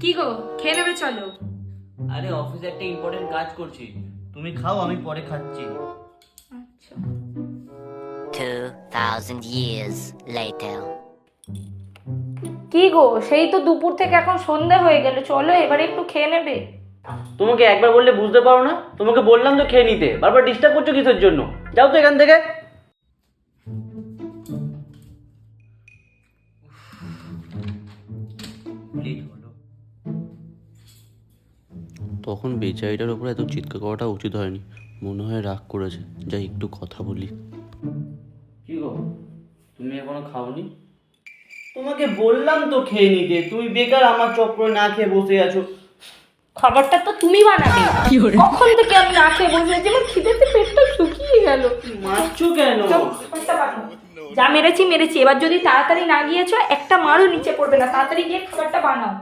কি গো, খেয়ে নেবে চলো। আরে অফিসে একটা ইম্পর্টেন্ট কাজ করছি, তুমি খাও, আমি পরে খাচ্ছি। আচ্ছা। 2000 years later. কি গো, সেই তো দুপুর থেকে এখন সন্ধ্যা হয়ে গেল, চলো এবারে একটু খেয়ে নেবে। তোমাকে একবার বললে বুঝতে পারো না? তোমাকে বললাম তো খেয়ে নিতে, বারবার ডিস্টার্ব করছো কিসের জন্য? যাও তো এখান থেকে। তখন বেচারিটার ওপরে এত চিৎকার করাটা উচিত হয়নি, মনে হয় রাগ করেছে। যাই একটু কথা বলি। কি গো, তুমি এখনো খাওনি? তোমাকে বললাম তো খেয়ে নিতে, তুমি বেকার আমার চক্করে না খেয়ে বসে আছো। খাবারটা তো তুমি বানাবে। কখন থেকে আমি না খেয়ে বসে আছি, আমার খিদেতে পেটটা শুকিয়ে গেল। মারছো কেন? যা মেরেছি মেরেছি, এবার যদি তাড়াতাড়ি না গিয়েছো একটা মারও নিচে পড়বে না, তাড়াতাড়ি গিয়ে খাবারটা বানাও।